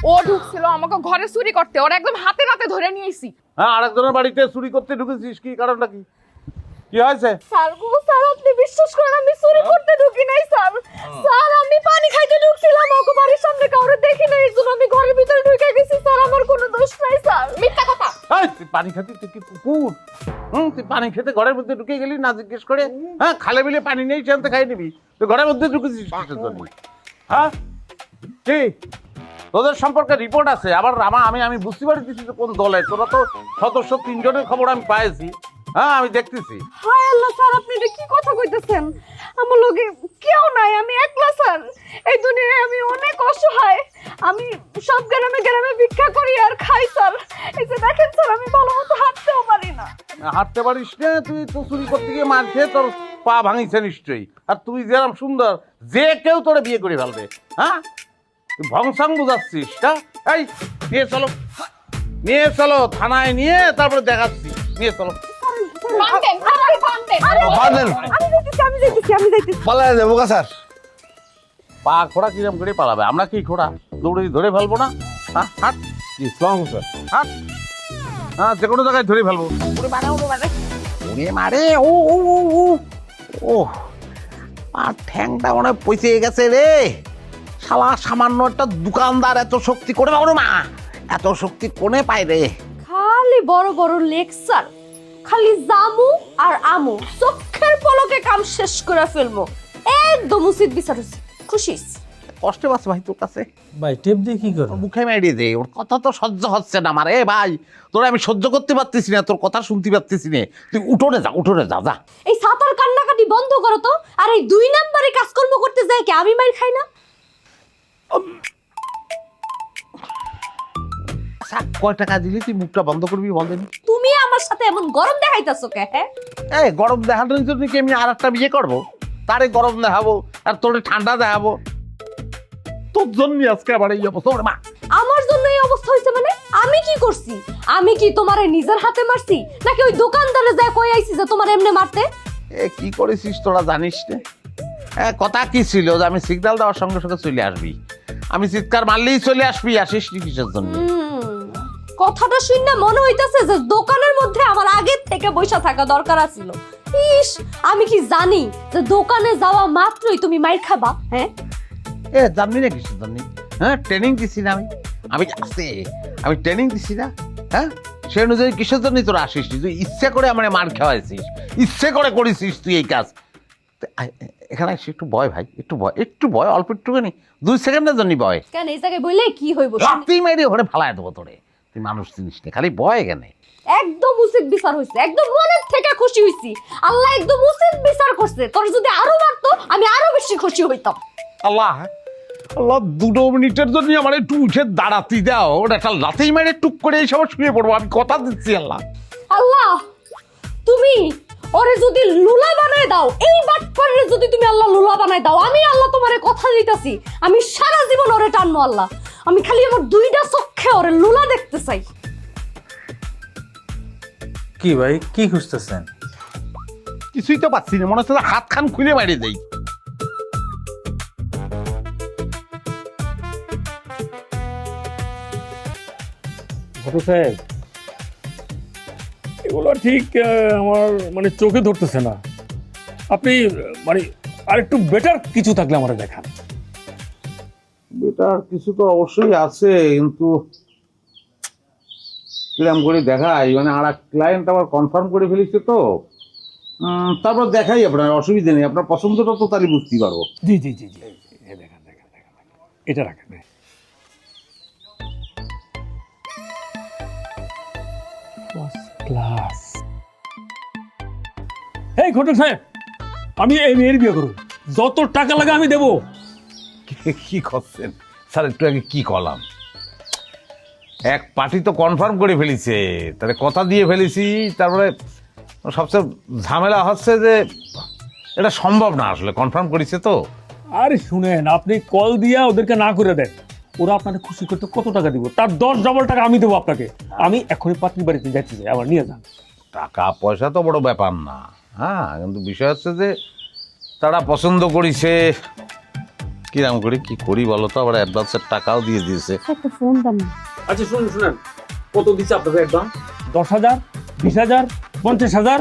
ও ঢুকছিল আমাকে ঘরে চুরি করতে, ওর একদম হাতে নাতে ধরে নিয়েছি। হ্যাঁ, আরেকজনের বাড়িতে চুরি করতে ঢুকেছিস, কি কারণটা কি? কি হয়েছে? স্যার স্যার আপনি বিশ্বাস করেন আমি চুরি করতে ঢুকি নাই স্যার। স্যার আমি পানি খাইতে ঢুকছিলাম, ওকে বাড়ির সামনে কাউরে দেখি নাই, এর জন্য আমি ঘরের ভিতরে ঢুকে গেছি স্যার, আমার কোনো দোষ নাই স্যার। মিথ্যা কথা। এই তুই পানি খেতে, তুই কি কুকুর? তুই পানি খেতে ঘরের মধ্যে ঢুকে গেলি না জিজ্ঞেস করে? হ্যাঁ, খালে বিলে পানি নেই, সেখান থেকে খাই নিবি, তুই ঘরের মধ্যে ঢুকেছিস কিসের জন্য? হ্যাঁ কি তোদের সম্পর্কে রিপোর্ট আছে? আবার আমি বুঝতে পারতেছি যে কোন দলে তোরা। তো সদস্য 3 জনের খবর আমি পাইছি। হ্যাঁ, আমি দেখতেছি। হায় আল্লাহ স্যার, আপনি এটা কি কথা কইতেছেন? আমার লগে কেউ নাই, আমি একলা স্যার। এই দুনিয়ায় আমি অনেক অসহায়। আমি সব গ্রামে গ্রামে ভিক্ষা করি আর খাই স্যার। এই যে দেখেন স্যার, আমি ভালো মতো হাঁটতেও পারি না। হাঁটতে পারিস না? তুই তো চুরি করতে গিয়ে মার খেয়ে তোর পা ভাঙিছে নিশ্চয়ই। আর তুই যেরকম সুন্দর, যে কেউ তোরে বিয়ে করে ফেলবে। হ্যাঁ, তুই ভংসাং বুঝাচ্ছিস? এই নিয়ে চলো, নিয়ে চলো থানায়, নিয়ে তারপরে দেখাচ্ছি। নিয়ে চলো। বাঁধেন, আরে বাঁধেন। বাঁধেন। আমি যাইতেছি। পালায় যাবো কা স্যার? পা খোড়া কিরম করে পালাবে? আমরা কি খোড়া দৌড়ে ধরে ফেলবো না? হ্যাঁ, হাট। ইসলাম স্যার। হাট। হ্যাঁ, যে কোনো জায়গায় ধরে ফেলবো। ওরে মারে, ও ও ও ও ও আর ঠ্যাংটা মনে হয় পচে গেছে রে। শালা সামান্য একটা দোকানদার এত শক্তি করে পাবো না, এত শক্তি কোনে পায় রে? খালি বড় বড় লেকচার, খালি জামু আর আমু, চোখের পলকে কাম শেষ করে ফেলবো। একদম উচিত বিচার হচ্ছে। খুশিস? কষ্টে বাস ভাই তোর কাছে। ভাই টেপ দিয়ে কি করো? ওর মুখে মেরিয়ে দে, ওর কথা তো সহ্য হচ্ছে না আমার। ভাই তোরা আমি সহ্য করতে পারতেছি না, তোর কথা শুনতে পারতেছি না। তুই উঠোনে যা, উঠোনে যা, যা। এই সাতার কান্নাকাটি বন্ধ করো তো। আর এই 2 নম্বরে কাজকর্ম করতে যায় কি আমি মাইর খাই না? আচ্ছা, কয় টাকা দিলি তুই মুখটা বন্ধ করবি বলেন? তুমি আমার সাথে এমন গরম দেখাইতাছো কে? হ্যাঁ, এই গরম দেখানোর জন্য কি আমি আর একটা বিয়ে করবো? তারে গরম দেখাবো আর তোরে ঠান্ডা দেখাবো? তোর জন্য আজকে আবার এই অবস্থা। ওরে মা, আমার জন্য এই অবস্থা হইছে মানে? আমি কি করছি? আমি কি তোমারে নিজের হাতে মারছি, নাকি ওই দোকানদারে যায় কই আইছি যে তোমার এমনি মারতে? এ কি করেছিস তোরা জানিস না? কথা কি ছিল যে আমি সিগন্যাল দেওয়ার সঙ্গে সঙ্গে চলে আসবি, আমি চিৎকার মারলেই চলে আসবি। আসিস নি কিসের জন্য? কথাটা শুনে মনে হইতাছে যে দোকানের মধ্যে আমার আগের থেকে বসে থাকা দরকার ছিল। ইস, আমি কি জানি যে দোকানে যাওয়া মাত্রই তুমি মাইর খাবা? হ্যাঁ, জানবি না কিসের জন্য? হ্যাঁ, ট্রেনিং দিছি না আমি? আমি আসতে আমি ট্রেনিং দিছি না? হ্যাঁ, সে অনুযায়ী কিসের জন্য তোরা আসিস নি? তুই ইচ্ছে করে আমার মার খাওয়াইছিস, ইচ্ছে করে করেছিস তুই এই কাজ। এখানে এসে একটু ভয় ভাই, একটু ভয়, অল্প একটুখানি, 2 সেকেন্ডের জন্য ভয়। কেন এই জায়গায় বললে কি হইব? তুই মেরে ওখানে ফালায় দেবো তোরে। তুই মানুষ জিনিস নে, খালি ভয় এখানে। একদম উচিত বিচার হইছে, একদম মনের থেকে খুশি হইছি। আল্লাহ একদম উচিত বিচার করছে। তোর যদি আরো মারতো আমি আরো বেশি খুশি হইতাম। আল্লাহ, আল্লাহ 2 মিনিটের জন্য আমার একটু উঠে দাঁড়াতে দাও। ওটা একটা লাথি মেরে টুক করে এই সময় শুয়ে পড়বো, আমি কথা দিচ্ছি। আল্লাহ, আল্লাহ তুমি ওরে যদি লুলা বানায় দাও, এই বাটপারে যদি তুমি আল্লাহ লুলা বানায় দাও, আমি আল্লাহ তোমারে কথা দিতেছি, আমি সারা জীবন ওরে টানবো আল্লাহ। আমি খালি আমার 2টা চোখে ওরে লুলা দেখতে চাই। কি ভাই কি খুঁজতেছেন? কিছুই তো পাচ্ছি না, মনে হচ্ছে হাত খান খুলে বাইরে দেই। স্যার, এগুলো ঠিক আমার মানে চোখে ধরতেছে না। আপনি মানে আরেকটু বেটার কিছু থাকলে আমার দেখান। বেটার কিছু তো অবশ্যই আছে, কিন্তু কিরম করে দেখাই? মানে আর এক ক্লায়েন্ট আবার কনফার্ম করে ফেলেছে তো, তারপর দেখাই আপনার, অসুবিধা নেই। আপনার পছন্দটা তো তাহলে বুঝতে পারবো। জি জি জি জি, দেখান দেখান দেখান, এটা রাখেন। ক্লাস। এই ঘটক সাহেব, আমি এই মেয়ের বিয়ে করব, যত টাকা লাগে আমি দেবো। কি করছেন স্যার? একটু আগে কি করলাম? এক পার্টি তো কনফার্ম করে ফেলেছে, তাহলে কথা দিয়ে ফেলেছি। তারপরে সবচেয়ে ঝামেলা হচ্ছে যে এটা সম্ভব না, আসলে কনফার্ম করেছে তো। আরে শুনেন, আপনি কল দিয়া ওদেরকে না করে দেন, ওরা আপনাকে খুশি করতে কত টাকা দিব, তার 10 ডবল টাকা আমি দেবো আপনাকে। আমি এখনই পাত্রীর বাড়িতে যাচ্ছি, আবার নিয়ে যান। টাকা পয়সা তো বড় ব্যাপার না, হ্যাঁ, কিন্তু বিষয় হচ্ছে যে তারা পছন্দ করেছে, কিরাম করি কি করি বলো তো, আবার অ্যাডভান্সের টাকাও দিয়ে দিয়েছে। একটা ফোন দাম না। আচ্ছা শুনুন শুনেন, কত দিচ্ছে আপনাকে একদম? 10,000, 20,000, 50,000?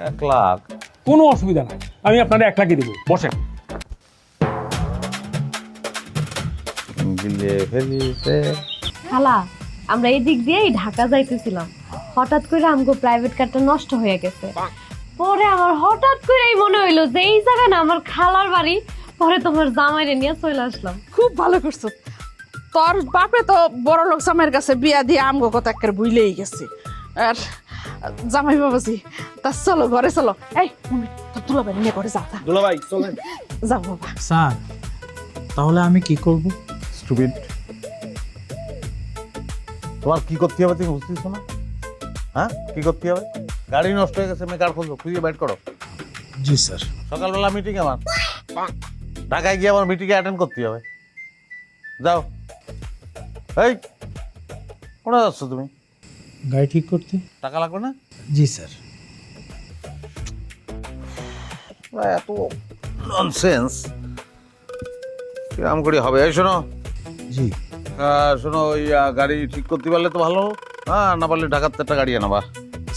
1 লাখ। কোনো অসুবিধা নাই, আমি আপনাকে 1 লাখই দেবো, বসেন। দিলে ফেলিতে খালা, আমরা এই দিক দিয়েই ঢাকা যাইতেছিলাম, হঠাৎ করে আমগো প্রাইভেট কারটা নষ্ট হয়ে গেছে। পরে আমার হঠাৎ করেই মনে হইলো যে এই জায়গা না আমার খালার বাড়ি, পরে তোমার জামাইরে নিয়ে চলে আসলাম। খুব ভালো করছো। তোর বাপে তো বড় লোক জামাইয়ের কাছে বিয়া দিয়ে আমগো কথা একের ভুলেই গেছে। আর জামাই বাবাজি, তা চলো ঘরে চলো। এই মম্মি, তোর দুলাভাই নিয়ে ঘরে যাও। দুলাভাই চলেন। যাও বাবা। স্যার তাহলে আমি কি করব? স্টুপিড, তোমার কি করতে হবে তুমি বুঝতেছো না? হ্যাঁ, কি করতে হবে? গাড়ি নষ্ট হয়ে গেছে, মেকার খুঁজো, খুঁজে বাইট করো। জি স্যার। সকালবেলা মিটিং আমার, ঢাকায় গিয়ে আমার মিটিংয়ে অ্যাটেন্ড করতে হবে। যাও। এই কোথায় যাচ্ছ তুমি? গাড়ি ঠিক করতে। টাকা লাগবে না? জি স্যার। এত ননসেন্স কিরম করে হবে? এই শোনো, জি শোনো, ওই গাড়ি ঠিক করতে পারলে তো ভালো, হ্যাঁ, না পারলে ঢাকার তো একটা গাড়ি আনাবা।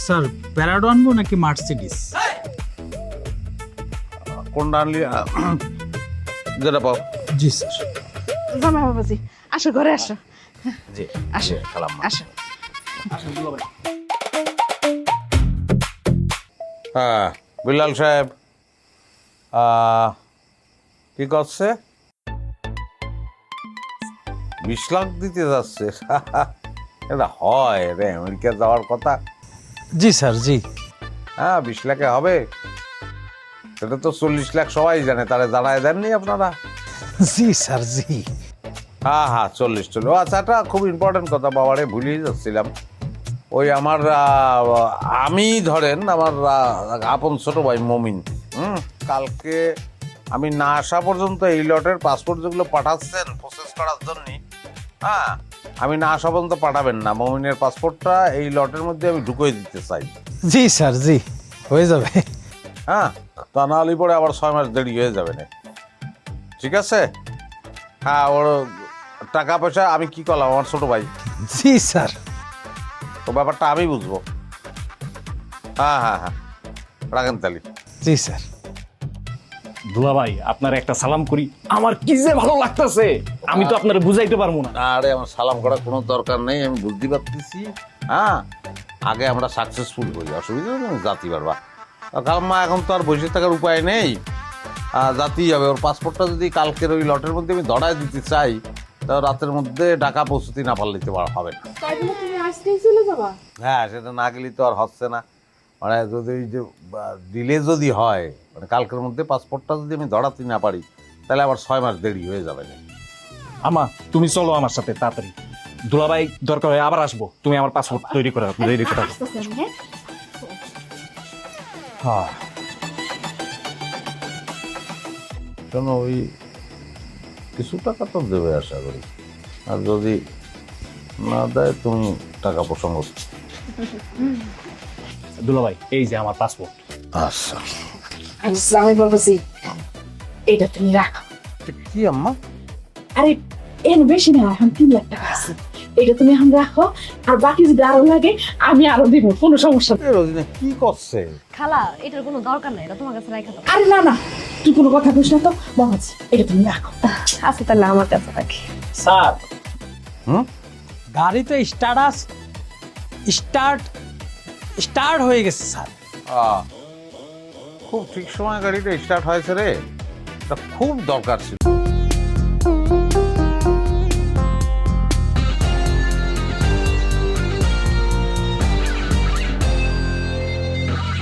স্যার, প্যারাডো আনবো নাকি মার্সিডিস? কোনটা আনলি যেটা পাও। জি স্যার। জামাই বাবাজি, আসো ঘরে আসো। জি আসো খালাম। আসো। হ্যাঁ বিল্লাল সাহেব, কি করছে? 20 লাখ দিতে যাচ্ছে? এটা হয় রে, আমেরিকা যাওয়ার কথা। জি স্যার। জি। হ্যাঁ, 20 লাখে হবে? সেটা তো 40 লাখ সবাই জানে, তারা জানায় দেননি আপনারা? জি স্যার। জি। হ্যাঁ হ্যাঁ, 40 চলো। আচ্ছা, একটা খুব ইম্পর্টেন্ট কথা বাবারে ভুলেই যাচ্ছিলাম। ওই আমার আমি ধরেন আমার আপন ছোট ভাই মমিন, কালকে আমি না আসা পর্যন্ত এই লটের পাসপোর্ট যেগুলো পাঠাচ্ছেন প্রসেস করার জন্য, হ্যাঁ, আমি না আসা পর্যন্ত পাঠাবেন না। মমিনের পাসপোর্টটা এই লটের মধ্যে আমি ঢুকিয়ে দিতে চাই। জি স্যার। জি, হয়ে যাবে। হ্যাঁ, তা না হলে পরে আবার 6 মাস দেরি হয়ে যাবে না। ঠিক আছে? হ্যাঁ, ওর টাকা পয়সা আমি কি করলাম, আমার ছোট ভাই। জি স্যার। তো ব্যাপারটা আমি বুঝবো। হ্যাঁ হ্যাঁ হ্যাঁ, রাখেন তালি। জি স্যার। দুলাভাই, আপনার একটা সালাম করি, আমার কি যে ভালো লাগতেছে, আমি তো আপনার বুঝাইতে পারবো না। আরে আমার সালাম করার কোনো দরকার নেই, আমি বুঝতে পারতেছি। হ্যাঁ, আগে আমরা সাকসেসফুল হই, অসুবিধা নেই, জাতি পারবা। কালমা এখন তো আর বসে থাকার উপায় নেই, জাতিই হবে। ওর পাসপোর্টটা যদি কালকের ওই লটের মধ্যে আমি ধরায় দিতে চাই, তা রাতের মধ্যে ঢাকা পৌঁছতে না পারলে তো হবে না। তুমি আজকেই চলে যাবা? হ্যাঁ, সেটা না গেলে তো আর হচ্ছে না। মানে যদি ওই যে ডিলে যদি হয়, মানে কালকের মধ্যে পাসপোর্টটা যদি আমি ধরাতে না পারি, তাহলে আবার 6 মাস দেরি হয়ে যাবে না। আমা, তুমি চলো আমার সাথে তাড়াতাড়ি। দুলাভাই দরকার হয় আবার আসবো, তুমি আমার পাসপোর্ট তৈরি করে দাও। হ্যাঁ, শোনো, ওই কিছু টাকা তো দেবে আশা করি, আর যদি না দেয় তুমি টাকা প্রসঙ্গ। দুলাভাই, এই যে আমার পাসপোর্ট। আচ্ছা, জামাই বাবাজি, এটা তুমি রাখো। কি আম্মা? আরে এর বেশি না, এখন 3 লাখ টাকা আছে। এটা তুমি এখন রাখো, আর বাকি যদি আরো লাগে আমি আরো দিব, কোনো সমস্যা নেই। রোজিনা কি করছে? খালা, এটার কোনো দরকার নাই, এটা তোমার কাছে রাখা দাও। আরে না না, তুই কোনো কথা বুঝ না তো বাবাজি, এটা তুমি রাখো। আচ্ছা, তাহলে আমার কাছে রাখি। স্যার, হুম, গাড়ি তো স্টার্ট হয়ে গেছে স্যার। খুব ঠিক সময় গাড়িটা স্টার্ট হয়েছে রে, এটা খুব দরকার ছিল।